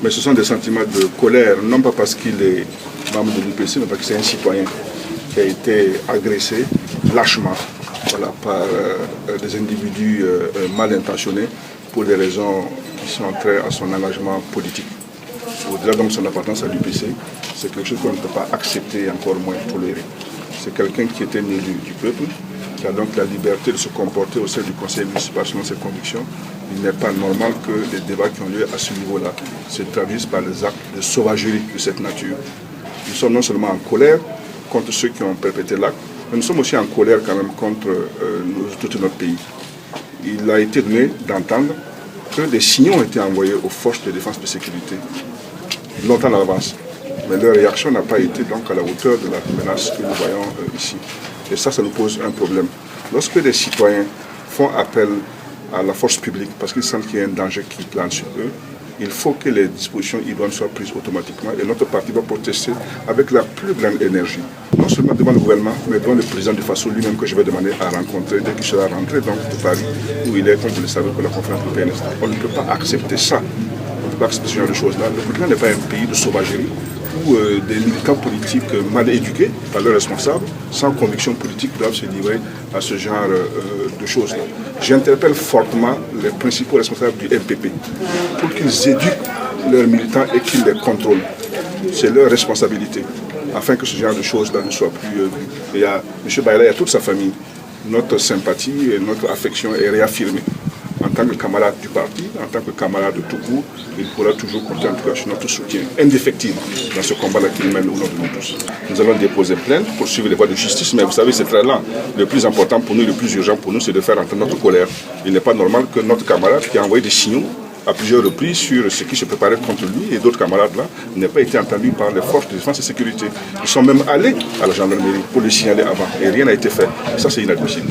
Mais ce sont des sentiments de colère, non pas parce qu'il est membre de l'UPC, mais parce que c'est un citoyen qui a été agressé lâchement, voilà, par des individus mal intentionnés pour des raisons qui sont entrées à son engagement politique. Au-delà donc de son appartenance à l'UPC, c'est quelque chose qu'on ne peut pas accepter et encore moins tolérer. C'est quelqu'un qui était élu du peuple, qui a donc la liberté de se comporter au sein du conseil municipal selon ses convictions. Il n'est pas normal que les débats qui ont lieu à ce niveau-là se traduisent par des actes de sauvagerie de cette nature. Nous sommes non seulement en colère contre ceux qui ont perpétré l'acte, mais nous sommes aussi en colère quand même contre tout notre pays. Il a été donné d'entendre que des signaux ont été envoyés aux forces de défense et de sécurité longtemps à l'avance. Mais leur réaction n'a pas été donc à la hauteur de la menace que nous voyons ici. Et ça nous pose un problème. Lorsque des citoyens font appel à la force publique parce qu'ils sentent qu'il y a un danger qui plane sur eux, il faut que les dispositions idoines soient prises automatiquement et notre parti va protester avec la plus grande énergie. Non seulement devant le gouvernement, mais devant le président de Faso lui-même que je vais demander à rencontrer dès qu'il sera rentré donc, de Paris, où il est, comme vous le savez, pour la conférence du PNS. On ne peut pas accepter ça. On ne peut pas accepter ce genre de choses-là. Le Burkina n'est pas un pays de sauvagerie où des militants politiques mal éduqués par leurs responsables, sans conviction politique, doivent se livrer à ce genre de choses-là. J'interpelle fortement les principaux responsables du MPP pour qu'ils éduquent leurs militants et qu'ils les contrôlent. C'est leur responsabilité, afin que ce genre de choses-là ne soit plus vues. Il y a M. Baïla et toute sa famille. Notre sympathie et notre affection est réaffirmée. En tant que camarade du parti, en tant que camarade de tout court, il pourra toujours compter en tout cas sur notre soutien indéfectible dans ce combat-là qu'il mène au nom de nous tous. Nous allons déposer plainte pour suivre les voies de justice, mais vous savez, c'est très lent. Le plus important pour nous, le plus urgent pour nous, c'est de faire entendre notre colère. Il n'est pas normal que notre camarade qui a envoyé des signaux à plusieurs reprises sur ce qui se préparait contre lui et d'autres camarades là n'aient pas été entendus par les forces de défense et de sécurité. Ils sont même allés à la gendarmerie pour le signaler avant et rien n'a été fait. Et ça, c'est inadmissible.